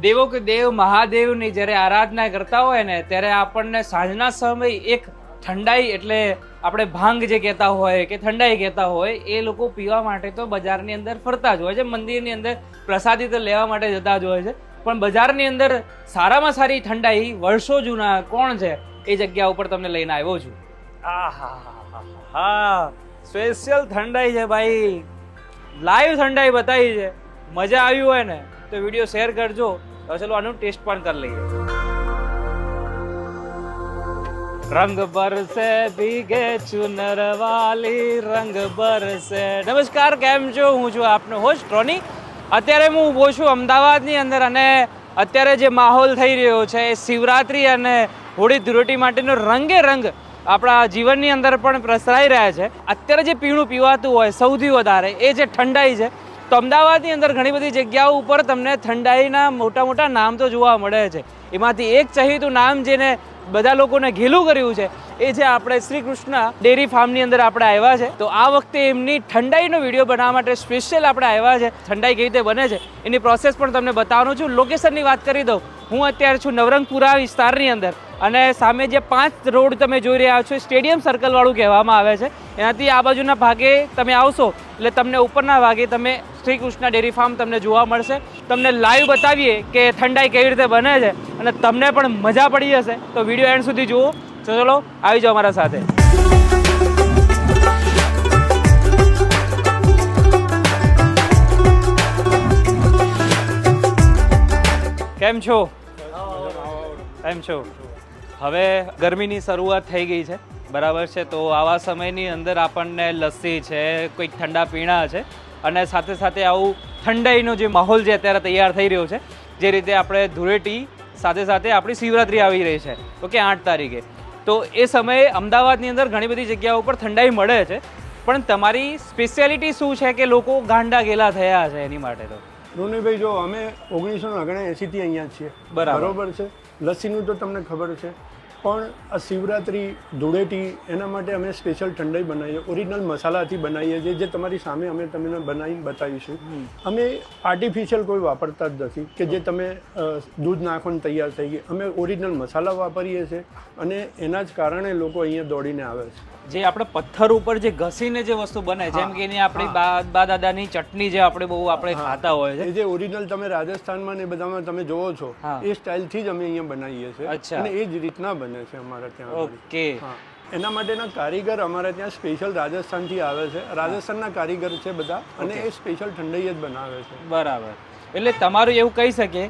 દેવો કે દેવ મહાદેવની જ્યારે આરાધના કરતા હોય ને ત્યારે આપણને સાંજના સમય એક ઠંડાઈ એટલે આપણે ભાંગ જે કહેતા હોય કે ઠંડાઈ કહેતા હોય એ લોકો પીવા માટે તો બજારની અંદર ફરતા જ હોય છે, મંદિરની અંદર પ્રસાદી તો લેવા માટે જતા જ હોય છે, પણ બજારની અંદર સારામાં સારી ઠંડાઈ વર્ષો જૂના કોણ છે એ જગ્યા ઉપર તમને લઈને આવ્યો છું. હા, સ્પેશિયલ ઠંડાઈ છે ભાઈ, લાઈવ ઠંડાઈ બતાવી છે. મજા આવી હોય ને તો વિડીયો શેર કરજો. તો ચલો આનું ટેસ્ટ પણ કરી લઈએ. રંગ બરસે ભીગે ચુનર વાલી રંગ બરસે. નમસ્કાર, કેમ છો? હું છું આપનો હોસ્ટ ટ્રોની. અત્યારે હું ઊભો છું અમદાવાદની અંદર અને અત્યારે જે માહોલ થઈ રહ્યો છે એ શિવરાત્રી અને હોળી ધૂળેટી માટેનો રંગે રંગ આપણા જીવનની અંદર પણ પ્રસરાઈ રહ્યા છે. અત્યારે જે પીણું પીવાતું હોય સૌથી વધારે એ જે ઠંડાઈ છે, તો અમદાવાદની અંદર ઘણી બધી જગ્યાઓ ઉપર તમને ઠંડાઈના મોટા મોટા નામ તો જોવા મળે છે. એમાંથી એક ચહીતું નામ જેને બધા લોકોને ઘેલું કર્યું છે એ છે આપણે શ્રી કૃષ્ણ ડેરી ફાર્મની અંદર આપણે આવ્યા છે. તો આ વખતે એમની ઠંડાઈનો વિડીયો બનાવવા માટે સ્પેશિયલ આપણે આવ્યા છે. ઠંડાઈ કેવી રીતે બને છે એની પ્રોસેસ પણ તમને બતાવવાનું છું. લોકેશનની વાત કરી દઉં, હું અત્યારે છું નવરંગપુરા વિસ્તારની અંદર અને સામે જે 5 રોડ તમે જોઈ રહ્યા છો સ્ટેડિયમ સર્કલ વાળું કહેવામાં આવે છે. એનાથી આ બાજુના ભાગે તમે આવશો એટલે તમને ઉપરના ભાગે તમે શ્રી કૃષ્ણ ડેરી ફાર્મ તમને જોવા મળશે. તમને લાઈવ બતાવીએ કે ઠંડાઈ કેવી રીતે બને છે અને તમને પણ મજા પડી જશે. તો વિડીયો એન્ડ સુધી જુઓ. તો ચલો આવી જાઓ અમારા સાથે. કેમ છો? કેમ છો? હવે ગરમીની શરૂઆત થઈ ગઈ છે, બરાબર છે. તો આવા સમયની અંદર આપણને લસ્સી છે, કોઈક ઠંડા પીણા છે અને સાથે સાથે આવું ઠંડાઈનો જે માહોલ જે અત્યારે તૈયાર થઈ રહ્યો છે, જે રીતે આપણે ધૂળેટી સાથે સાથે આપણી શિવરાત્રી આવી રહી છે, ઓકે, 8 તારીખે. તો એ સમયે અમદાવાદની અંદર ઘણી બધી જગ્યાઓ ઉપર ઠંડાઈ મળે છે, પણ તમારી સ્પેશિયાલિટી શું છે કે લોકો ગાંડા ગેલા થયા છે એની માટે? તો રોનીભાઈ, જો અમે 1979થી અહીંયા છીએ, બરાબર છે. લસ્સીનું તો તમને ખબર છે, પણ આ શિવરાત્રી ધૂળેટી એના માટે અમે સ્પેશિયલ ઠંડાઈ બનાવીએ, ઓરિજિનલ મસાલાથી બનાવીએ છીએ, જે તમારી સામે અમે તમને બનાવીને બતાવીશું. અમે આર્ટિફિશિયલ કોઈ વાપરતા જ નથી કે જે તમે દૂધ નાખોને તૈયાર થઈ ગઈ. અમે ઓરિજિનલ મસાલા વાપરીએ છીએ અને એના જ કારણે લોકો અહીંયા દોડીને આવે છે. જે આપણે પથ્થર ઉપર જે ઘસીને જે વસ્તુ બને, જેમ કે એની આપણી બા દાદાની ચટણી જે આપણે બહુ આપણે ખાતા હોય છે, જે ઓરિજિનલ તમે રાજસ્થાનમાં ને બધામાં તમે જોવો છો એ સ્ટાઇલથી જ અમે અહીંયા બનાવીએ છીએ અને એ જ રીતના બને છે અમારે ત્યાં. ઓકે. એના માટેના કારીગર અમારે ત્યાં સ્પેશિયલ રાજસ્થાનથી આવે છે. રાજસ્થાનના કારીગર છે બધા અને એ સ્પેશિયલ ઠંડાઈ જ બનાવે છે. બરાબર. એટલે તમારું એવું કહી શકીએ